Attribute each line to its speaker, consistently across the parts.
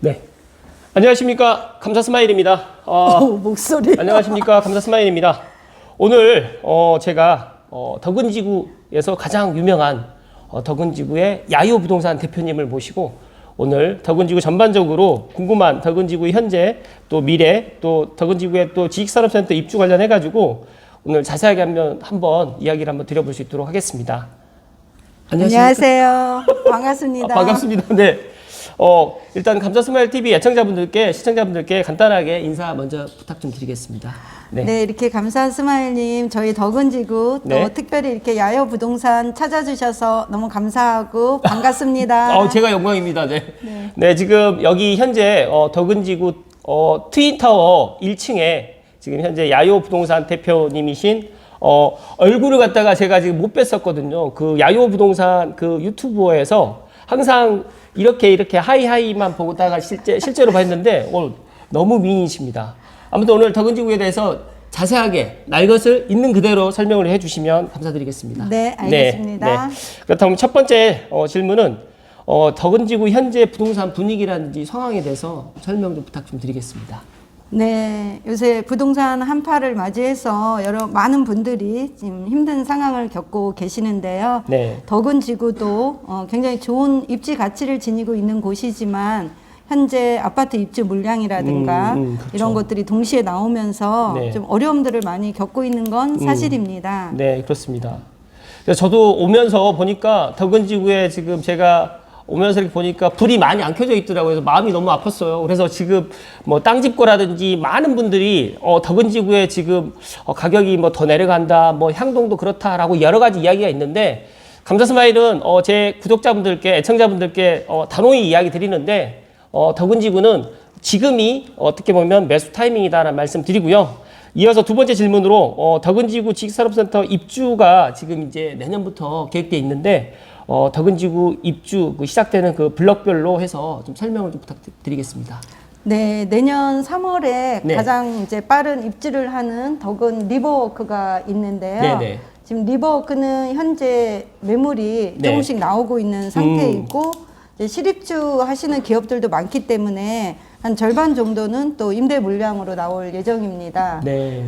Speaker 1: 네. 안녕하십니까. 감사 스마일입니다.
Speaker 2: 목소리.
Speaker 1: 안녕하십니까. 감사 스마일입니다. 오늘 제가 덕은지구에서 가장 유명한 덕은지구의 야요 부동산 대표님을 모시고 오늘 덕은지구 전반적으로 궁금한 덕은지구 현재 또 미래 또 덕은지구의 또 지식산업센터 입주 관련해 가지고 오늘 자세하게 한번 이야기를 한번 드려볼 수 있도록 하겠습니다.
Speaker 2: 안녕하세요. 반갑습니다.
Speaker 1: 반갑습니다. 네. 일단 감사 스마일 TV 애청자분들께 시청자분들께 간단하게 인사 먼저 부탁 좀 드리겠습니다.
Speaker 2: 네, 이렇게 감사 스마일님 저희 덕은지구 또
Speaker 1: 네.
Speaker 2: 특별히 이렇게 야요 부동산 찾아주셔서 너무 감사하고 반갑습니다.
Speaker 1: 제가 영광입니다. 네. 네, 지금 여기 현재 덕은지구 트윈타워 1층에 지금 현재 야요 부동산 대표님이신 얼굴을 갖다가 제가 지금 못 뵀었거든요. 그 야요 부동산 그 유튜브에서 항상 이렇게 하이하이만 보다가 실제로 봤는데 오늘 너무 미인이십니다. 아무튼 오늘 덕은지구에 대해서 자세하게 날 것을 있는 그대로 설명을 해주시면 감사드리겠습니다.
Speaker 2: 네, 알겠습니다.
Speaker 1: 네. 그렇다면 첫 번째 질문은 덕은지구 현재 부동산 분위기라든지 상황에 대해서 설명 좀 부탁 좀 드리겠습니다.
Speaker 2: 네, 요새 부동산 한파를 맞이해서 많은 분들이 지금 힘든 상황을 겪고 계시는데요.
Speaker 1: 네.
Speaker 2: 덕은지구도 굉장히 좋은 입지 가치를 지니고 있는 곳이지만 현재 아파트 입주 물량이라든가
Speaker 1: 그렇죠.
Speaker 2: 이런 것들이 동시에 나오면서
Speaker 1: 네.
Speaker 2: 좀 어려움들을 많이 겪고 있는 건 사실입니다.
Speaker 1: 네, 그렇습니다. 그래서 저도 오면서 보니까 덕은지구에 지금 제가 오면서 이렇게 보니까 불이 많이 안 켜져 있더라고요. 그래서 마음이 너무 아팠어요. 그래서 지금 뭐 땅집고라든지 많은 분들이 덕은지구에 지금 가격이 뭐 더 내려간다, 뭐 향동도 그렇다라고 여러 가지 이야기가 있는데 감사스마일은 제 구독자분들께 애청자분들께 단호히 이야기 드리는데 덕은지구는 지금이 어떻게 보면 매수 타이밍이다라는 말씀 드리고요. 이어서 두 번째 질문으로 덕은지구 지식산업센터 입주가 지금 이제 내년부터 계획돼 있는데 덕은지구 입주 시작되는 그 블럭별로 해서 좀 설명을 좀 부탁드리겠습니다.
Speaker 2: 네, 내년 3월에
Speaker 1: 네.
Speaker 2: 가장 이제 빠른 입주를 하는 덕은 리버워크가 있는데요.
Speaker 1: 네네.
Speaker 2: 지금 리버워크는 현재 매물이
Speaker 1: 네.
Speaker 2: 조금씩 나오고 있는 상태이고 이제 실입주 하시는 기업들도 많기 때문에 한 절반 정도는 또 임대 물량으로 나올 예정입니다.
Speaker 1: 네.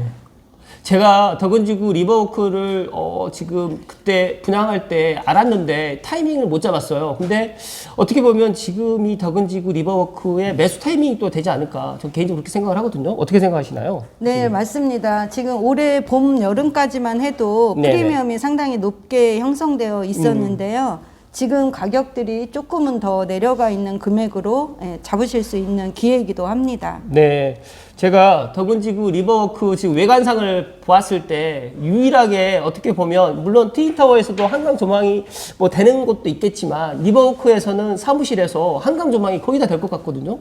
Speaker 1: 제가 덕은지구 리버워크를 지금 그때 분양할 때 알았는데 타이밍을 못 잡았어요. 근데 어떻게 보면 지금이 덕은지구 리버워크의 매수 타이밍이 또 되지 않을까. 저 개인적으로 그렇게 생각을 하거든요. 어떻게 생각하시나요?
Speaker 2: 네, 맞습니다. 지금 올해 봄, 여름까지만 해도
Speaker 1: 네네.
Speaker 2: 프리미엄이 상당히 높게 형성되어 있었는데요. 지금 가격들이 조금은 더 내려가 있는 금액으로 잡으실 수 있는 기회이기도 합니다.
Speaker 1: 네. 제가 덕은지구 리버워크 지금 외관상을 보았을 때 유일하게 어떻게 보면 물론 트윈타워에서도 한강 조망이 뭐 되는 곳도 있겠지만 리버워크에서는 사무실에서 한강 조망이 거의 다 될 것 같거든요.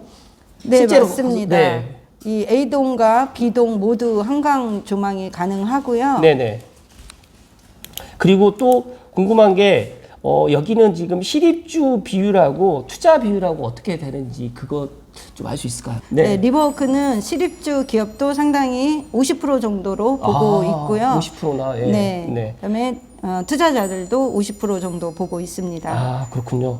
Speaker 2: 네,
Speaker 1: 실제로
Speaker 2: 맞습니다.
Speaker 1: 네.
Speaker 2: 이 A동과 B동 모두 한강 조망이 가능하고요.
Speaker 1: 네네. 그리고 또 궁금한 게 여기는 지금 실입주 비율하고 투자 비율하고 어떻게 되는지 그거 좀 알 수 있을까요?
Speaker 2: 네, 리버워크는 실입주 기업도 상당히 50% 정도로 보고 있고요.
Speaker 1: 50%나. 예.
Speaker 2: 네. 그다음에 투자자들도 50% 정도 보고 있습니다.
Speaker 1: 아, 그렇군요.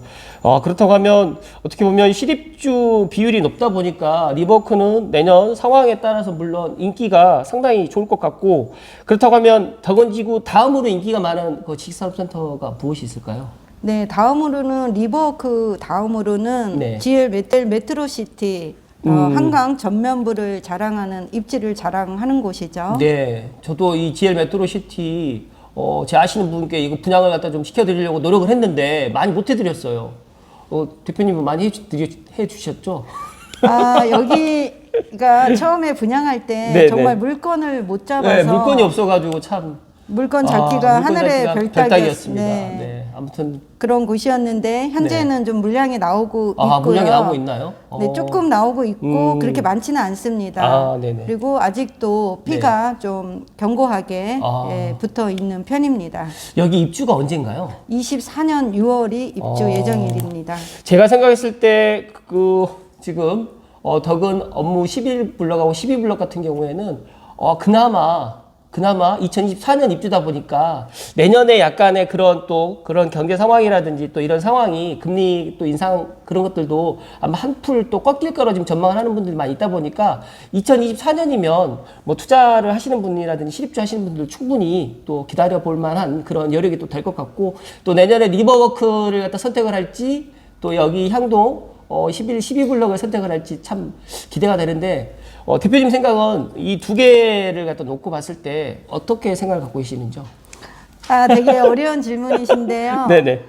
Speaker 1: 그렇다고 하면 어떻게 보면 실입주 비율이 높다 보니까 리버워크는 내년 상황에 따라서 물론 인기가 상당히 좋을 것 같고 그렇다고 하면 덕은지구 다음으로 인기가 많은 그 지식산업센터가 무엇이 있을까요?
Speaker 2: 네, 다음으로는 리버워크 다음으로는
Speaker 1: 네.
Speaker 2: GL 메트로시티 한강 전면부를 자랑하는 입지를 자랑하는 곳이죠.
Speaker 1: 네, 저도 이 GL 메트로시티 제 아시는 분께 이거 분양을 갖다 좀 시켜드리려고 노력을 했는데 많이 못 해드렸어요. 대표님은 많이 해주셨죠?
Speaker 2: 여기가 처음에 분양할 때
Speaker 1: 네,
Speaker 2: 정말
Speaker 1: 네.
Speaker 2: 물건을 못 잡아서
Speaker 1: 네, 물건이 없어가지고 참.
Speaker 2: 물건 잡기가
Speaker 1: 물건
Speaker 2: 하늘의
Speaker 1: 잡기가
Speaker 2: 별따기였습니다.
Speaker 1: 네, 아무튼
Speaker 2: 그런 곳이었는데 현재는 좀 물량이 나오고 있고요.
Speaker 1: 물량이 나오고 있나요?
Speaker 2: 네, 조금 나오고 있고 그렇게 많지는 않습니다.
Speaker 1: 네네.
Speaker 2: 그리고 아직도 피가 좀 견고하게 붙어 있는 편입니다.
Speaker 1: 여기 입주가 언젠가요?
Speaker 2: 24년 6월이 입주 예정일입니다.
Speaker 1: 제가 생각했을 때 지금 덕은 업무 11블럭하고 12블럭 같은 경우에는 그나마 그나마 2024년 입주다 보니까 내년에 약간의 그런 경제 상황이라든지 또 이런 상황이 금리 또 인상 그런 것들도 아마 한풀 또 꺾일 거로 지금 전망을 하는 분들이 많이 있다 보니까 2024년이면 뭐 투자를 하시는 분이라든지 실입주 하시는 분들 충분히 또 기다려 볼 만한 그런 여력이 또 될 것 같고, 또 내년에 리버워크를 갖다 선택을 할지 또 여기 향동 12블럭을 선택을 할지 참 기대가 되는데, 대표님 생각은 이 두 개를 갖다 놓고 봤을 때 어떻게 생각을 갖고 계시는지요?
Speaker 2: 아, 되게 어려운 질문이신데요.
Speaker 1: 네네.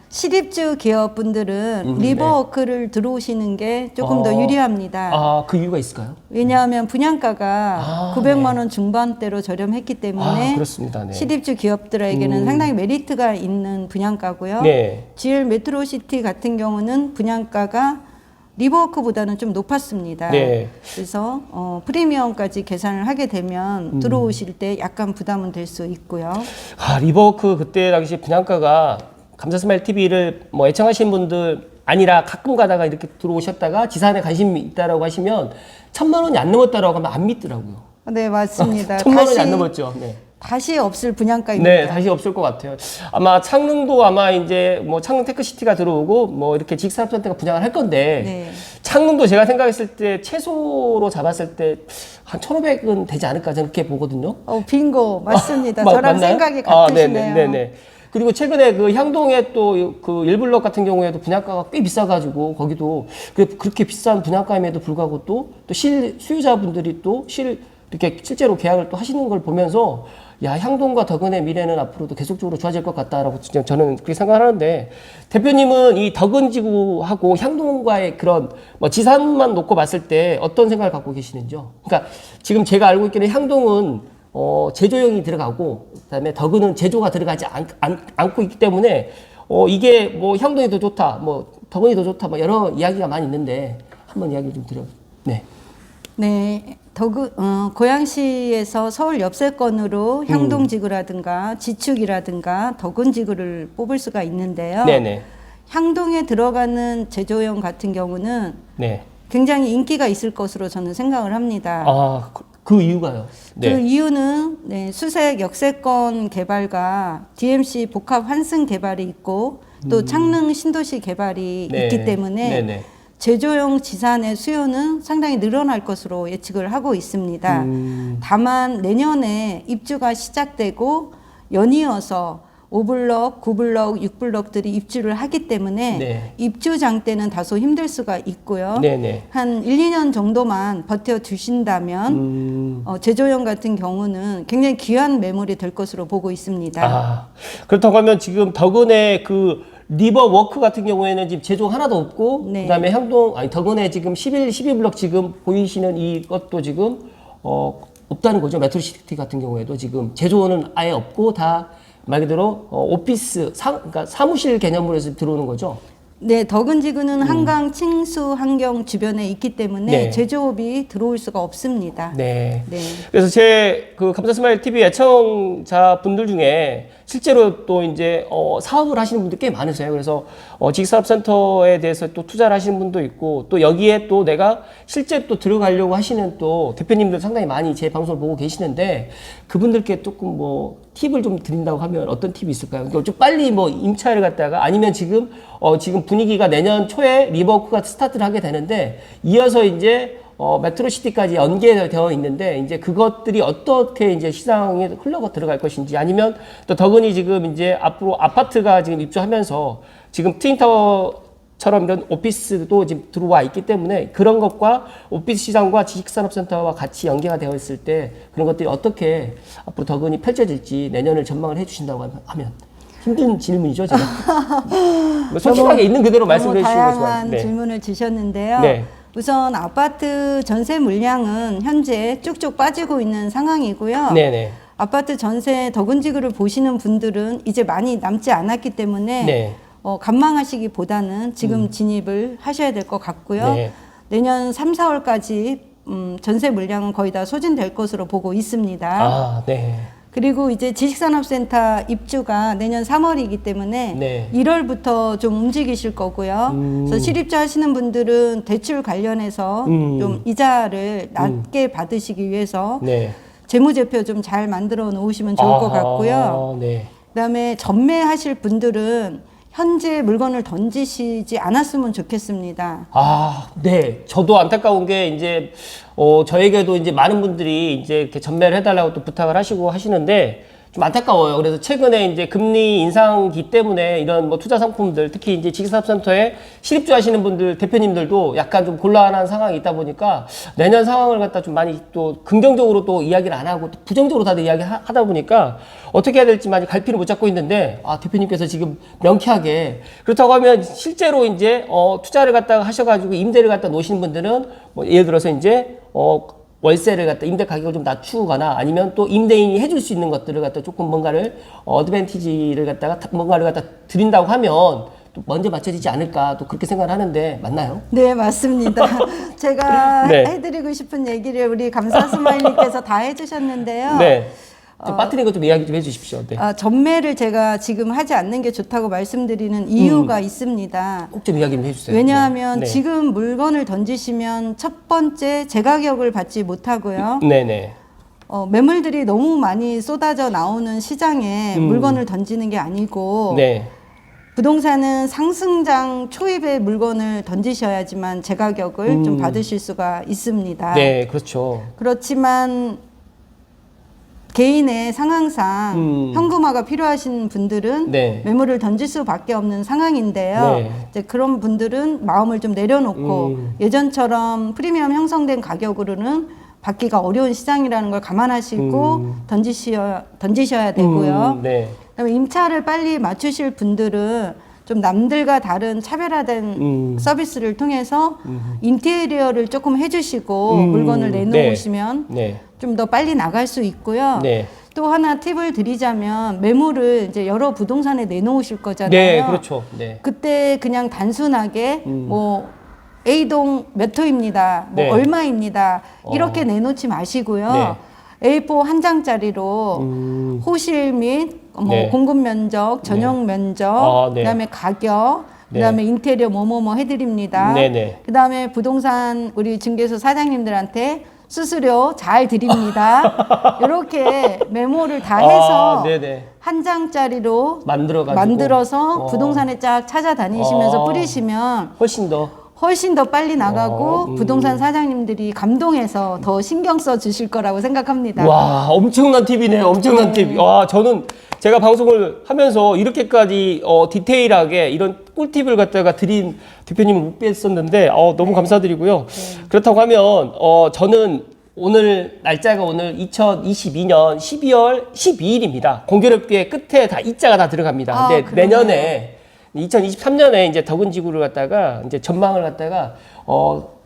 Speaker 2: 실입주 기업분들은
Speaker 1: 네.
Speaker 2: 리버워크를 들어오시는 게 조금 더 유리합니다.
Speaker 1: 아, 그 이유가 있을까요?
Speaker 2: 왜냐하면 분양가가
Speaker 1: 아,
Speaker 2: 900만 원 중반대로 저렴했기 때문에
Speaker 1: 아, 그렇습니다. 네.
Speaker 2: 실입주 기업들에게는 상당히 메리트가 있는 분양가고요.
Speaker 1: 네.
Speaker 2: GL 메트로시티 같은 경우는 분양가가 리버워크보다는 좀 높았습니다.
Speaker 1: 네.
Speaker 2: 그래서 프리미엄까지 계산을 하게 되면 들어오실 때 약간 부담은 될 수 있고요.
Speaker 1: 아, 리버워크 그때 당시 분양가가 감사스마일 TV를 뭐 애청하시는 분들 아니라 가끔 가다가 이렇게 들어오셨다가 지산에 관심이 있다라고 하시면 1,000만 원이 안 넘었다라고 하면 안 믿더라고요.
Speaker 2: 네, 맞습니다.
Speaker 1: 1,000만 원이 안 넘었죠. 네.
Speaker 2: 다시 없을 분양가입니다.
Speaker 1: 네, 다시 없을 것 같아요. 아마 창릉도 아마 이제 뭐 창릉 테크시티가 들어오고 뭐 이렇게 지식산업센터가 분양을 할 건데,
Speaker 2: 네.
Speaker 1: 창릉도 제가 생각했을 때 최소로 잡았을 때 한 1,500은 되지 않을까 저는 그렇게 보거든요.
Speaker 2: 빙고 맞습니다.
Speaker 1: 맞나요?
Speaker 2: 저랑 생각이 같으시네요.
Speaker 1: 네네. 그리고 최근에 그 향동에 또 그 1블럭 같은 경우에도 분양가가 꽤 비싸가지고 거기도 그렇게 비싼 분양가임에도 불구하고 또 수요자분들이 이렇게 실제로 계약을 또 하시는 걸 보면서, 야, 향동과 덕은의 미래는 앞으로도 계속적으로 좋아질 것 같다라고 저는 그렇게 생각하는데, 대표님은 이 덕은지구하고 향동과의 그런 뭐 지산만 놓고 봤을 때 어떤 생각을 갖고 계시는지요? 그러니까 지금 제가 알고 있기는 향동은 제조형이 들어가고 그다음에 덕은은 제조가 들어가지 않고 있기 때문에 이게 뭐 향동이 더 좋다, 뭐 덕은이 더 좋다, 뭐 여러 이야기가 많이 있는데 한번 이야기를 좀 드려. 네.
Speaker 2: 네, 고양시에서 서울 엽세권으로 향동지구라든가 지축이라든가 덕은지구를 뽑을 수가 있는데요.
Speaker 1: 네네.
Speaker 2: 향동에 들어가는 제조형 같은 경우는
Speaker 1: 네.
Speaker 2: 굉장히 인기가 있을 것으로 저는 생각을 합니다.
Speaker 1: 아, 그 이유가요?
Speaker 2: 그 이유는 수색 역세권 개발과 DMC 복합 환승 개발이 있고 또 창릉 신도시 개발이 있기 때문에
Speaker 1: 네네.
Speaker 2: 제조용 지산의 수요는 상당히 늘어날 것으로 예측을 하고 있습니다. 다만 내년에 입주가 시작되고 연이어서 5블럭, 9블럭, 6블럭들이 입주를 하기 때문에
Speaker 1: 네.
Speaker 2: 입주 장대는 다소 힘들 수가 있고요.
Speaker 1: 네네.
Speaker 2: 한 1, 2년 정도만 버텨 주신다면 제조용 같은 경우는 굉장히 귀한 매물이 될 것으로 보고 있습니다.
Speaker 1: 아, 그렇다고 하면 지금 덕은의 그 리버워크 같은 경우에는 지금 제조 하나도 없고,
Speaker 2: 네.
Speaker 1: 그다음에 덕은의 지금 12블럭 지금 보이시는 이것도 지금 없다는 거죠. 메트로시티 같은 경우에도 지금 제조는 아예 없고 다 말 그대로 오피스 그러니까 사무실 개념으로 해서 들어오는 거죠.
Speaker 2: 네, 덕은지구는 한강 칭수 환경 주변에 있기 때문에
Speaker 1: 네.
Speaker 2: 제조업이 들어올 수가 없습니다.
Speaker 1: 네.
Speaker 2: 네.
Speaker 1: 그래서 제 그 감사스마일 TV 애청자 분들 중에 실제로 또 이제 사업을 하시는 분들 꽤 많으세요. 그래서 지식산업센터에 대해서 또 투자를 하시는 분도 있고, 또 여기에 또 내가 실제 또 들어가려고 하시는 또 대표님들 상당히 많이 제 방송을 보고 계시는데, 그분들께 조금 뭐 팁을 좀 드린다고 하면 어떤 팁이 있을까요? 그러니까 좀 빨리 뭐 임차를 갖다가, 아니면 지금 분위기가 내년 초에 리버워크가 스타트를 하게 되는데 이어서 이제 메트로시티까지 연계되어 있는데, 이제 그것들이 어떻게 이제 시장에 흘러 들어갈 것인지, 아니면 또 덕은이 지금 이제 앞으로 아파트가 지금 입주하면서 지금 트윈타워처럼 이런 오피스도 지금 들어와 있기 때문에 그런 것과 오피스 시장과 지식산업센터와 같이 연계가 되어 있을 때 그런 것들이 어떻게 앞으로 덕은이 펼쳐질지 내년을 전망을 해주신다고 하면. 힘든 질문이죠, 제가. 솔직하게 있는 그대로 말씀해 주시는 것이
Speaker 2: 다양한
Speaker 1: 네.
Speaker 2: 질문을 주셨는데요.
Speaker 1: 네.
Speaker 2: 우선 아파트 전세 물량은 현재 쭉쭉 빠지고 있는 상황이고요.
Speaker 1: 네네.
Speaker 2: 아파트 전세 덕은지구를 보시는 분들은 이제 많이 남지 않았기 때문에
Speaker 1: 네.
Speaker 2: 관망하시기보다는 지금 진입을 하셔야 될 것 같고요.
Speaker 1: 네.
Speaker 2: 내년 3, 4월까지 전세 물량은 거의 다 소진될 것으로 보고 있습니다.
Speaker 1: 아, 네.
Speaker 2: 그리고 이제 지식산업센터 입주가 내년 3월이기 때문에
Speaker 1: 네.
Speaker 2: 1월부터 좀 움직이실 거고요. 그래서 실입주 하시는 분들은 대출 관련해서 좀 이자를 낮게 받으시기 위해서
Speaker 1: 네.
Speaker 2: 재무제표 좀 잘 만들어 놓으시면 좋을 것 같고요.
Speaker 1: 네.
Speaker 2: 그다음에 전매하실 분들은 현재 물건을 던지시지 않았으면 좋겠습니다.
Speaker 1: 네. 저도 안타까운 게 이제 저에게도 이제 많은 분들이 이제 이렇게 전매를 해달라고 또 부탁을 하시고 하시는데 좀 안타까워요. 그래서 최근에 이제 금리 인상기 때문에 이런 뭐 투자 상품들, 특히 이제 지식산업센터에 실입주 하시는 분들, 대표님들도 약간 좀 곤란한 상황이 있다 보니까 내년 상황을 갖다 좀 많이 또 긍정적으로 또 이야기를 안 하고 또 부정적으로 다들 이야기 하다 보니까 어떻게 해야 될지 많이 갈피를 못 잡고 있는데, 대표님께서 지금 명쾌하게 그렇다고 하면 실제로 이제 투자를 갖다가 하셔가지고 임대를 갖다 놓으시는 분들은 뭐 예를 들어서 이제 월세를 갖다 임대 가격을 좀 낮추거나 아니면 또 임대인이 해줄 수 있는 것들을 갖다 조금 뭔가를 어드밴티지를 갖다가 뭔가를 갖다 드린다고 하면 또 먼저 맞춰지지 않을까 또 그렇게 생각을 하는데 맞나요?
Speaker 2: 네, 맞습니다. 제가
Speaker 1: 네.
Speaker 2: 해드리고 싶은 얘기를 우리 감사 스마일님께서 다 해주셨는데요.
Speaker 1: 네. 좀 빠뜨린 거 좀 이야기 좀 해주십시오. 네.
Speaker 2: 전매를 제가 지금 하지 않는 게 좋다고 말씀드리는 이유가 있습니다.
Speaker 1: 꼭 좀 이야기 좀 해주세요.
Speaker 2: 왜냐하면
Speaker 1: 네.
Speaker 2: 지금 물건을 던지시면 첫 번째 재가격을 받지 못하고요.
Speaker 1: 네네.
Speaker 2: 매물들이 너무 많이 쏟아져 나오는 시장에 물건을 던지는 게 아니고
Speaker 1: 네.
Speaker 2: 부동산은 상승장 초입에 물건을 던지셔야지만 재가격을 좀 받으실 수가 있습니다.
Speaker 1: 네, 그렇죠.
Speaker 2: 그렇지만 개인의 상황상 현금화가 필요하신 분들은
Speaker 1: 네.
Speaker 2: 매물을 던질 수밖에 없는 상황인데요.
Speaker 1: 네.
Speaker 2: 이제 그런 분들은 마음을 좀 내려놓고 예전처럼 프리미엄 형성된 가격으로는 받기가 어려운 시장이라는 걸 감안하시고 던지셔야 되고요.
Speaker 1: 네.
Speaker 2: 그다음에 임차를 빨리 맞추실 분들은 좀 남들과 다른 차별화된 서비스를 통해서 인테리어를 조금 해주시고 물건을 내놓으시면
Speaker 1: 네.
Speaker 2: 좀 더 빨리 나갈 수 있고요.
Speaker 1: 네.
Speaker 2: 또 하나 팁을 드리자면 매물을 이제 여러 부동산에 내놓으실 거잖아요.
Speaker 1: 네, 그렇죠. 네.
Speaker 2: 그때 그냥 단순하게 뭐 A동 몇 호입니다. 뭐
Speaker 1: 네.
Speaker 2: 얼마입니다. 이렇게 내놓지 마시고요. A4 한 장짜리로 호실 및 뭐
Speaker 1: 네.
Speaker 2: 공급 면적, 전용 면적,
Speaker 1: 네.
Speaker 2: 그다음에 가격, 그다음에 인테리어 뭐뭐뭐 해드립니다.
Speaker 1: 네네.
Speaker 2: 그다음에 부동산 우리 중개소 사장님들한테 수수료 잘 드립니다. 이렇게 메모를 다 해서
Speaker 1: 네네.
Speaker 2: 한 장짜리로
Speaker 1: 만들어가지고.
Speaker 2: 만들어서 부동산에 쫙 찾아다니시면서 뿌리시면 훨씬 더 빨리 나가고 부동산 사장님들이 감동해서 더 신경 써 주실 거라고 생각합니다.
Speaker 1: 와, 엄청난 팁이네요. 엄청난 팁. 와, 저는 제가 방송을 하면서 이렇게까지 디테일하게 이런 꿀팁을 갖다가 드린 대표님을 못 뵀었는데 너무 감사드리고요. 그렇다고 하면 저는 오늘 날짜가 오늘 2022년 12월 12일입니다. 공교롭게 끝에 다 이자가 다 들어갑니다. 근데
Speaker 2: 그러네요.
Speaker 1: 내년에 2023년에 이제 덕은지구를 갖다가 이제 전망을 갖다가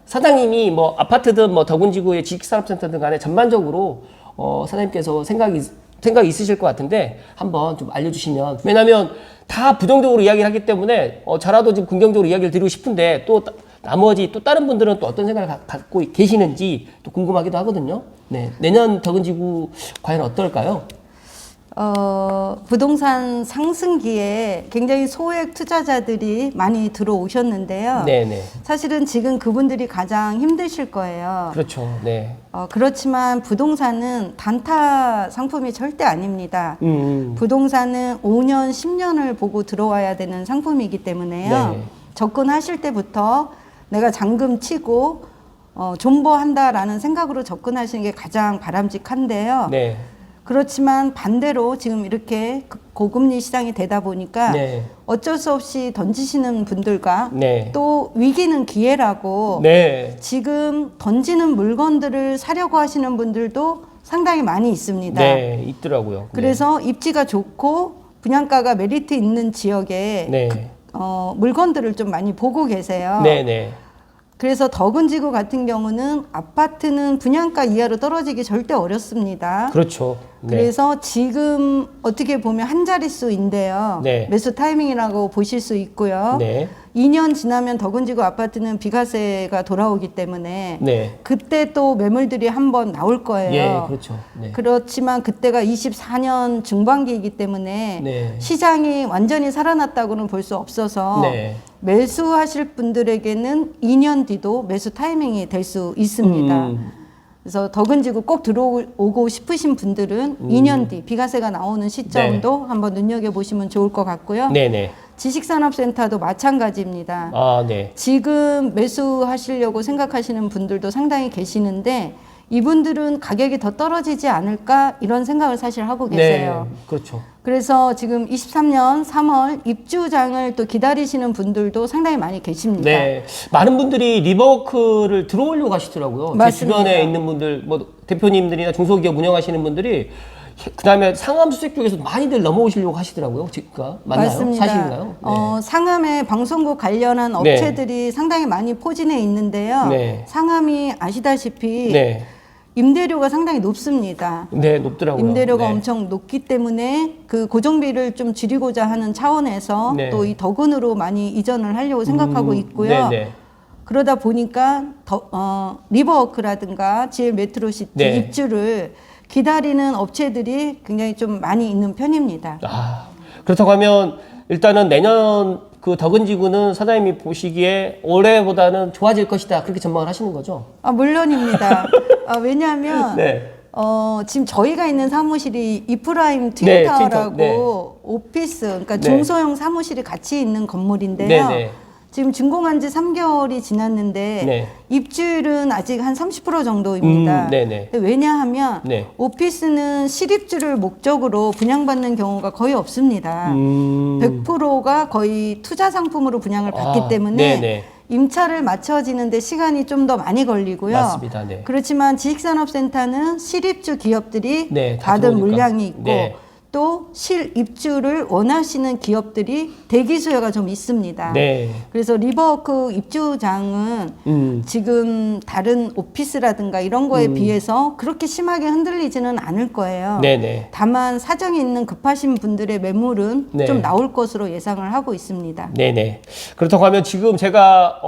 Speaker 1: 사장님이 뭐 아파트든 뭐 덕은지구의 지식산업센터든 간에 전반적으로 사장님께서 생각이 있으실 것 같은데 한번 좀 알려주시면, 왜냐하면 다 부정적으로 이야기를 하기 때문에 저라도 지금 긍정적으로 이야기를 드리고 싶은데 또 나머지 또 다른 분들은 또 어떤 생각을 갖고 계시는지 또 궁금하기도 하거든요. 네, 내년 덕은지구 과연 어떨까요?
Speaker 2: 부동산 상승기에 굉장히 소액 투자자들이 많이 들어오셨는데요.
Speaker 1: 네네.
Speaker 2: 사실은 지금 그분들이 가장 힘드실 거예요.
Speaker 1: 그렇죠. 네.
Speaker 2: 그렇지만 부동산은 단타 상품이 절대 아닙니다. 부동산은 5년, 10년을 보고 들어와야 되는 상품이기 때문에요.
Speaker 1: 네.
Speaker 2: 접근하실 때부터 내가 잔금 치고 존버한다라는 생각으로 접근하시는 게 가장 바람직한데요.
Speaker 1: 네.
Speaker 2: 그렇지만 반대로 지금 이렇게 고금리 시장이 되다 보니까
Speaker 1: 네.
Speaker 2: 어쩔 수 없이 던지시는 분들과
Speaker 1: 네.
Speaker 2: 또 위기는 기회라고
Speaker 1: 네.
Speaker 2: 지금 던지는 물건들을 사려고 하시는 분들도 상당히 많이 있습니다.
Speaker 1: 네, 있더라고요.
Speaker 2: 그래서 입지가 좋고 분양가가 메리트 있는 지역에
Speaker 1: 네.
Speaker 2: 물건들을 좀 많이 보고 계세요.
Speaker 1: 네, 네.
Speaker 2: 그래서 덕은지구 같은 경우는 아파트는 분양가 이하로 떨어지기 절대 어렵습니다.
Speaker 1: 그렇죠. 네.
Speaker 2: 그래서 지금 어떻게 보면 한 자릿수인데요.
Speaker 1: 네.
Speaker 2: 매수 타이밍이라고 보실 수 있고요.
Speaker 1: 네.
Speaker 2: 2년 지나면 덕은지구 아파트는 비과세가 돌아오기 때문에
Speaker 1: 네.
Speaker 2: 그때 또 매물들이 한번 나올 거예요.
Speaker 1: 예, 그렇죠. 네.
Speaker 2: 그렇지만 그때가 24년 중반기이기 때문에
Speaker 1: 네.
Speaker 2: 시장이 완전히 살아났다고는 볼 수 없어서
Speaker 1: 네.
Speaker 2: 매수하실 분들에게는 2년 뒤도 매수 타이밍이 될 수 있습니다. 그래서 덕은지구 꼭 들어오고 싶으신 분들은 2년 뒤 비과세가 나오는 시점도 한번 눈여겨보시면 좋을 것 같고요.
Speaker 1: 네네.
Speaker 2: 지식산업센터도 마찬가지입니다.
Speaker 1: 아, 네.
Speaker 2: 지금 매수하시려고 생각하시는 분들도 상당히 계시는데 이분들은 가격이 더 떨어지지 않을까 이런 생각을 사실 하고 계세요.
Speaker 1: 네, 그렇죠.
Speaker 2: 그래서 지금 23년 3월 입주장을 또 기다리시는 분들도 상당히 많이 계십니다.
Speaker 1: 네, 많은 분들이 리버워크를 들어오려고 하시더라고요. 제
Speaker 2: 맞습니다.
Speaker 1: 주변에 있는 분들, 뭐 대표님들이나 중소기업 운영하시는 분들이 그다음에 상암 수색 쪽에서 많이들 넘어오시려고 하시더라고요. 그러니까 맞나요?
Speaker 2: 맞습니다.
Speaker 1: 사실인가요? 네.
Speaker 2: 상암에 방송국 관련한
Speaker 1: 네.
Speaker 2: 업체들이 상당히 많이 포진해 있는데요.
Speaker 1: 네.
Speaker 2: 상암이 아시다시피
Speaker 1: 네,
Speaker 2: 임대료가 상당히 높습니다.
Speaker 1: 네, 높더라고요.
Speaker 2: 임대료가
Speaker 1: 네.
Speaker 2: 엄청 높기 때문에 그 고정비를 좀 줄이고자 하는 차원에서
Speaker 1: 네.
Speaker 2: 또 이 덕은으로 많이 이전을 하려고 생각하고 있고요.
Speaker 1: 네, 네.
Speaker 2: 그러다 보니까 리버워크라든가 GL 메트로시티
Speaker 1: 네.
Speaker 2: 입주를 기다리는 업체들이 굉장히 좀 많이 있는 편입니다.
Speaker 1: 아, 그렇다고 하면 일단은 내년 그 덕은지구는 사장님이 보시기에 올해보다는 좋아질 것이다. 그렇게 전망을 하시는 거죠?
Speaker 2: 물론입니다. 왜냐하면
Speaker 1: 네.
Speaker 2: 지금 저희가 있는 사무실이 이프라임
Speaker 1: 네,
Speaker 2: 트윈타워라고
Speaker 1: 네.
Speaker 2: 오피스, 그러니까
Speaker 1: 네.
Speaker 2: 중소형 사무실이 같이 있는 건물인데요.
Speaker 1: 네, 네.
Speaker 2: 지금 준공한 지 3개월이 지났는데
Speaker 1: 네.
Speaker 2: 입주율은 아직 한 30% 정도입니다.
Speaker 1: 네네.
Speaker 2: 근데 왜냐하면
Speaker 1: 네.
Speaker 2: 오피스는 실입주를 목적으로 분양받는 경우가 거의 없습니다. 100%가 거의 투자 상품으로 분양을 받기 때문에
Speaker 1: 네네.
Speaker 2: 임차를 맞춰지는데 시간이 좀 더 많이 걸리고요.
Speaker 1: 맞습니다. 네.
Speaker 2: 그렇지만 지식산업센터는 실입주 기업들이
Speaker 1: 네, 다
Speaker 2: 받은
Speaker 1: 들어오니까.
Speaker 2: 물량이 있고
Speaker 1: 네.
Speaker 2: 또 실입주를 원하시는 기업들이 대기 수요가 좀 있습니다.
Speaker 1: 네.
Speaker 2: 그래서 리버워크 입주장은 지금 다른 오피스라든가 이런 거에 비해서 그렇게 심하게 흔들리지는 않을 거예요.
Speaker 1: 네네.
Speaker 2: 다만 사정이 있는 급하신 분들의 매물은
Speaker 1: 네.
Speaker 2: 좀 나올 것으로 예상을 하고 있습니다.
Speaker 1: 네네. 그렇다고 하면 지금 제가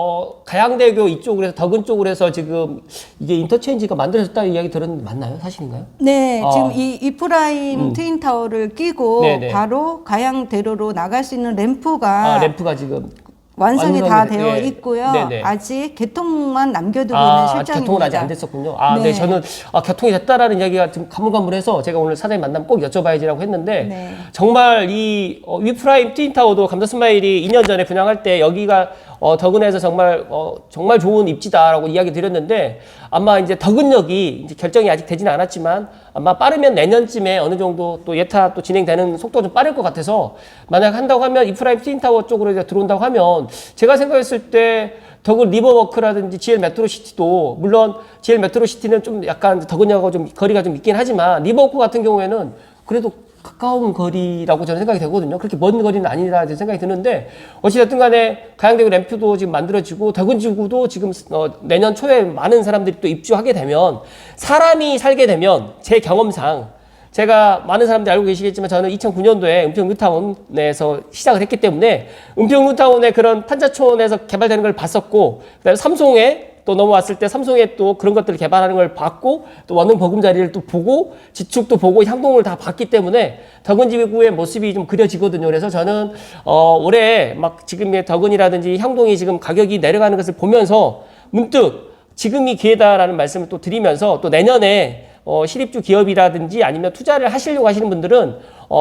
Speaker 1: 가양대교 이쪽으로 해서 덕은 쪽으로 해서 지금 이게 인터체인지가 만들어졌다는 이야기 들었는데 맞나요? 사실인가요?
Speaker 2: 네, 지금 이 이프라임 트윈타워를 끼고
Speaker 1: 네네.
Speaker 2: 바로 가양대로로 나갈 수 있는 램프가
Speaker 1: 램프가 지금
Speaker 2: 완성이 다
Speaker 1: 완성이
Speaker 2: 되어
Speaker 1: 네.
Speaker 2: 있고요.
Speaker 1: 네네.
Speaker 2: 아직 개통만 남겨두고 있는 실정입니다.
Speaker 1: 개통은 아직 안 됐었군요. 네.
Speaker 2: 네.
Speaker 1: 저는 개통이 됐다라는 이야기가 좀 가물가물해서 제가 오늘 사장님 만나면 꼭 여쭤봐야지라고 했는데
Speaker 2: 네.
Speaker 1: 정말 이 위프라임 트윈타워도 감자스마일이 2년 전에 분양할 때 여기가 덕은에서 정말 정말 좋은 입지다라고 이야기 드렸는데 아마 이제 덕은역이 이제 결정이 아직 되지는 않았지만 아마 빠르면 내년쯤에 어느 정도 또 예타 또 진행되는 속도가 좀 빠를 것 같아서 만약 한다고 하면 이프라임 트윈타워 쪽으로 이제 들어온다고 하면 제가 생각했을 때 덕은 리버워크라든지 GL 메트로시티도 물론 GL 메트로시티는 좀 약간 덕은역하고 좀 거리가 좀 있긴 하지만 리버워크 같은 경우에는 그래도 가까운 거리라고 저는 생각이 되거든요. 그렇게 먼 거리는 아니라 생각이 드는데 어찌됐든 간에 가양대교 램프도 지금 만들어지고 덕은지구도 지금 내년 초에 많은 사람들이 또 입주하게 되면 사람이 살게 되면 제 경험상 제가 많은 사람들이 알고 계시겠지만 저는 2009년도에 은평뉴타운에서 시작을 했기 때문에 은평뉴타운의 그런 판자촌에서 개발되는 걸 봤었고 그다음에 삼송에 또 넘어왔을 때 삼성에 또 그런 것들을 개발하는 걸 봤고 또 원흥 보금자리를 또 보고 지축도 보고 향동을 다 봤기 때문에 덕은지구의 모습이 좀 그려지거든요. 그래서 저는 올해 막 지금의 덕은이라든지 향동이 지금 가격이 내려가는 것을 보면서 문득 지금이 기회다라는 말씀을 또 드리면서 또 내년에 실입주 기업이라든지 아니면 투자를 하시려고 하시는 분들은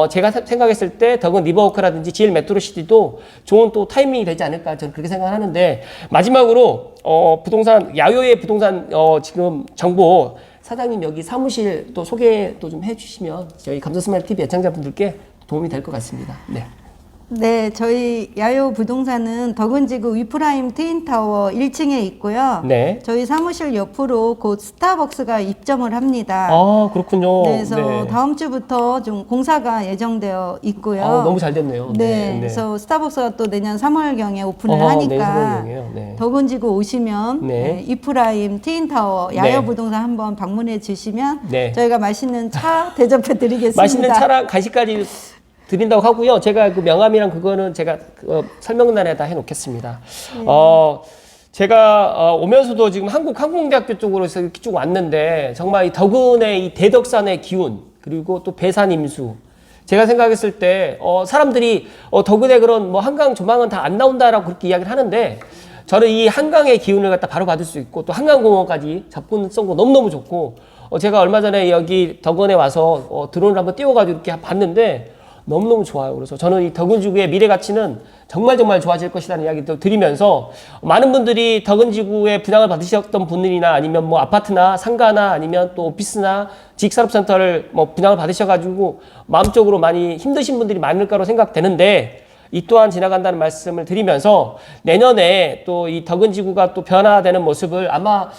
Speaker 1: 제가 생각했을 때 덕은 리버워크라든지 GL 메트로시티도 좋은 또 타이밍이 되지 않을까 저는 그렇게 생각하는데 마지막으로 부동산 야요의 부동산 지금 정보 사장님 여기 사무실 또 소개 또 좀 해주시면 저희 감사스마일 TV 애청자분들께 도움이 될 것 같습니다. 네.
Speaker 2: 네, 저희 야요 부동산은 덕은지구 위프라임 트윈타워 1층에 있고요.
Speaker 1: 네.
Speaker 2: 저희 사무실 옆으로 곧 스타벅스가 입점을 합니다.
Speaker 1: 그렇군요.
Speaker 2: 네, 그래서
Speaker 1: 네.
Speaker 2: 다음 주부터 좀 공사가 예정되어 있고요.
Speaker 1: 너무 잘 됐네요.
Speaker 2: 네, 그래서 스타벅스가 또 내년 3월경에 오픈을 하니까
Speaker 1: 네.
Speaker 2: 덕은지구 오시면
Speaker 1: 네.
Speaker 2: 이프라임 트윈타워 야요
Speaker 1: 네.
Speaker 2: 부동산 한번 방문해 주시면
Speaker 1: 네.
Speaker 2: 저희가 맛있는 차 대접해 드리겠습니다.
Speaker 1: 맛있는 차랑 간식까지 드린다고 하고요. 제가 그 명함이랑 그거는 제가 설명란에다 해놓겠습니다. 제가 오면서도 지금 한국항공대학교 쪽으로 해서 이렇게 쭉 왔는데 정말 이 덕은의 이 대덕산의 기운 그리고 또 배산 임수 제가 생각했을 때 사람들이 덕은의 그런 뭐 한강 조망은 다 안 나온다라고 그렇게 이야기를 하는데 저는 이 한강의 기운을 갖다 바로 받을 수 있고 또 한강공원까지 접근성도 너무너무 좋고 제가 얼마 전에 여기 덕원에 와서 드론을 한번 띄워가지고 이렇게 봤는데 너무너무 좋아요. 그래서 저는 이 덕원지구의 미래 가치는 정말 좋아질 것이라는 이야기도 드리면서 많은 분들이 덕원지구에 분양을 받으셨던 분들이나 아니면 뭐 아파트나 상가나 아니면 또 오피스나 지식산업센터를 뭐 분양을 받으셔가지고 마음적으로 많이 힘드신 분들이 많을 거로 생각되는데 이 또한 지나간다는 말씀을 드리면서 내년에 또 이 덕원지구가 또 변화되는 모습을 아마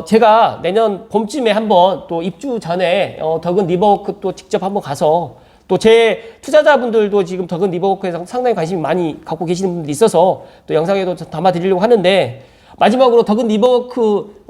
Speaker 1: 제가 내년 봄쯤에 한번 또 입주 전에 덕원 리버워크 또 직접 한번 가서 또 제 투자자분들도 지금 덕원 리버워크에서 상당히 관심이 많이 갖고 계시는 분들이 있어서 또 영상에도 담아 드리려고 하는데 마지막으로 덕원 리버워크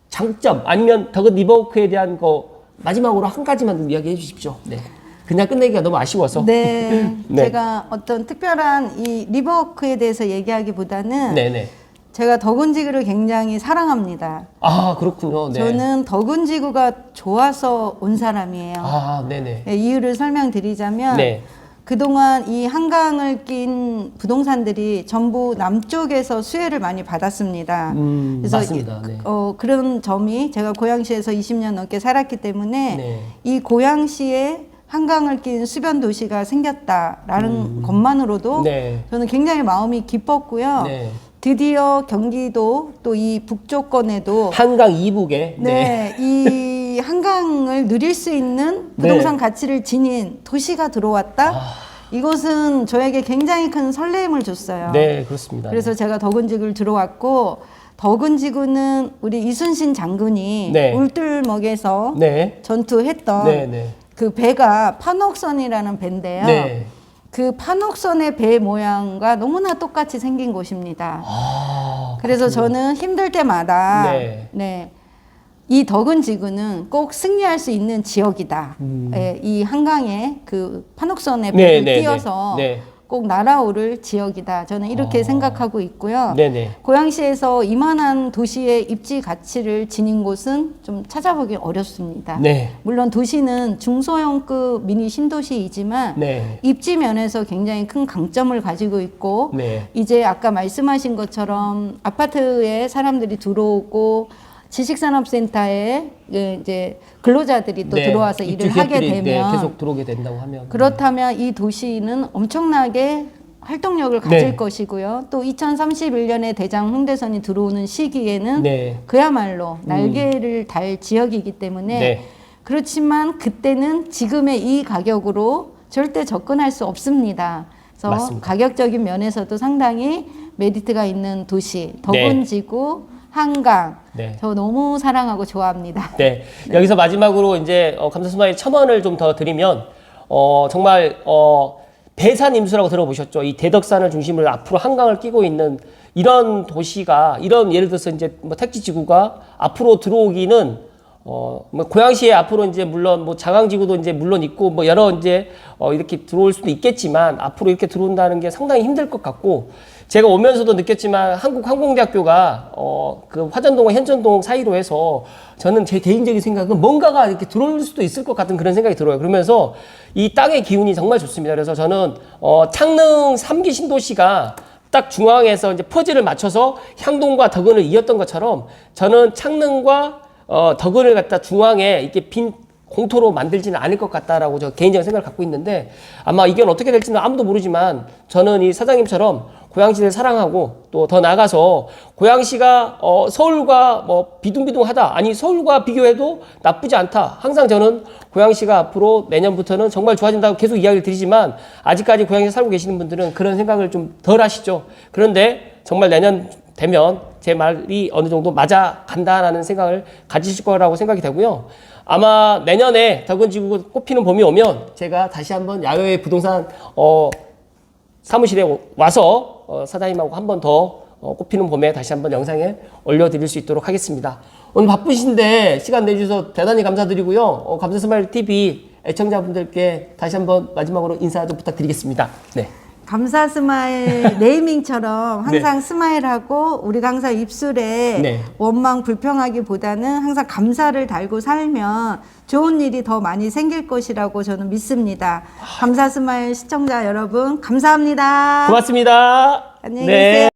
Speaker 1: 장점 아니면 덕원 리버워크에 대한 거 마지막으로 한 가지만 좀 이야기해 주십시오. 네. 그냥 끝내기가 너무 아쉬워서.
Speaker 2: 네.
Speaker 1: 네.
Speaker 2: 제가 어떤 특별한 이 리버워크에 대해서 얘기하기보다는
Speaker 1: 네네.
Speaker 2: 제가 덕원지구를 굉장히 사랑합니다.
Speaker 1: 아, 그렇군요. 네.
Speaker 2: 저는 덕원지구가 좋아서 온 사람이에요.
Speaker 1: 아, 네네.
Speaker 2: 네, 이유를 설명드리자면
Speaker 1: 네.
Speaker 2: 그동안 이 한강을 낀 부동산들이 전부 남쪽에서 수혜를 많이 받았습니다. 그래서
Speaker 1: 맞습니다. 네.
Speaker 2: 그런 점이 제가 고양시에서 20년 넘게 살았기 때문에
Speaker 1: 네.
Speaker 2: 이 고양시에 한강을 낀 수변 도시가 생겼다라는 것만으로도
Speaker 1: 네.
Speaker 2: 저는 굉장히 마음이 기뻤고요.
Speaker 1: 네.
Speaker 2: 드디어 경기도 또 이 북조권에도
Speaker 1: 한강 이북에
Speaker 2: 네, 이 한강을 누릴 수 있는 부동산 가치를 지닌 도시가 들어왔다. 이것은 저에게 굉장히 큰 설레임을 줬어요.
Speaker 1: 네, 그렇습니다.
Speaker 2: 그래서 제가 덕원지구를 들어왔고 덕원지구는 우리 이순신 장군이
Speaker 1: 네.
Speaker 2: 울들먹에서
Speaker 1: 네.
Speaker 2: 전투했던
Speaker 1: 네, 네.
Speaker 2: 그 배가 판옥선이라는 배인데요.
Speaker 1: 네.
Speaker 2: 그 판옥선의 배 모양과 너무나 똑같이 생긴 곳입니다.
Speaker 1: 아,
Speaker 2: 그래서 저는 힘들 때마다
Speaker 1: 네.
Speaker 2: 이 덕원지구는 꼭 승리할 수 있는 지역이다. 예, 이 한강에 그 판옥선에 배를 띄어서 꼭 날아오를 지역이다. 저는 이렇게 생각하고 있고요.
Speaker 1: 네네.
Speaker 2: 고양시에서 이만한 도시의 입지 가치를 지닌 곳은 좀 찾아보기 어렵습니다.
Speaker 1: 네.
Speaker 2: 물론 도시는 중소형급 미니 신도시이지만
Speaker 1: 네.
Speaker 2: 입지 면에서 굉장히 큰 강점을 가지고 있고
Speaker 1: 네.
Speaker 2: 이제 아까 말씀하신 것처럼 아파트에 사람들이 들어오고 지식산업센터에 이제 근로자들이 또 들어와서 일을 하게 되면
Speaker 1: 계속 들어오게 된다고 하면
Speaker 2: 그렇다면 이 도시는 엄청나게 활동력을 가질 것이고요. 또 2031년에 대장 홍대선이 들어오는 시기에는 그야말로 날개를 달 지역이기 때문에 그렇지만 그때는 지금의 이 가격으로 절대 접근할 수 없습니다. 그래서
Speaker 1: 맞습니다.
Speaker 2: 가격적인 면에서도 상당히 메리트가 있는 도시, 덕원지구, 한강. 저 너무 사랑하고 좋아합니다.
Speaker 1: 네. 여기서 마지막으로 이제 감사스마일 첨언을 좀 더 드리면 정말 배산 임수라고 들어보셨죠? 이 대덕산을 중심으로 앞으로 한강을 끼고 있는 이런 도시가 이런 예를 들어서 이제 뭐 택지지구가 앞으로 들어오기는 뭐 고양시에 앞으로 이제 물론 뭐 장항지구도 이제 물론 있고 뭐 여러 이제 이렇게 들어올 수도 있겠지만 앞으로 이렇게 들어온다는 게 상당히 힘들 것 같고 제가 오면서도 느꼈지만 한국항공대학교가 그 화전동과 현전동 사이로 해서 저는 제 개인적인 생각은 뭔가가 이렇게 들어올 수도 있을 것 같은 그런 생각이 들어요. 그러면서 이 땅의 기운이 정말 좋습니다. 그래서 저는 창릉 3기 신도시가 딱 중앙에서 이제 퍼즐을 맞춰서 향동과 덕원을 이었던 것처럼 저는 창릉과 덕원을 갖다 중앙에 이렇게 빈 공토로 만들지는 않을 것 같다라고 저 개인적인 생각을 갖고 있는데 아마 이건 어떻게 될지는 아무도 모르지만 저는 이 사장님처럼 고양시를 사랑하고 또 더 나가서 고양시가 서울과 뭐 비둥비둥하다 아니 서울과 비교해도 나쁘지 않다. 항상 저는 고양시가 앞으로 내년부터는 정말 좋아진다고 계속 이야기를 드리지만 아직까지 고양시에 살고 계시는 분들은 그런 생각을 좀 덜 하시죠. 그런데 정말 내년 되면 제 말이 어느 정도 맞아 간다라는 생각을 가지실 거라고 생각이 되고요. 아마 내년에 덕원지구 꽃피는 봄이 오면 제가 다시 한번 야외 부동산 사무실에 와서 사장님하고 한 번 더 꽃피는 봄에 다시 한번 영상에 올려드릴 수 있도록 하겠습니다. 오늘 바쁘신데 시간 내주셔서 대단히 감사드리고요. 감사스마일 TV 애청자분들께 다시 한번 마지막으로 인사 좀 부탁드리겠습니다. 네.
Speaker 2: 감사스마일 네이밍처럼 항상 스마일하고 우리가 항상 입술에 원망 불평하기보다는 항상 감사를 달고 살면 좋은 일이 더 많이 생길 것이라고 저는 믿습니다. 감사스마일 시청자 여러분 감사합니다.
Speaker 1: 고맙습니다.
Speaker 2: 안녕히 계세요.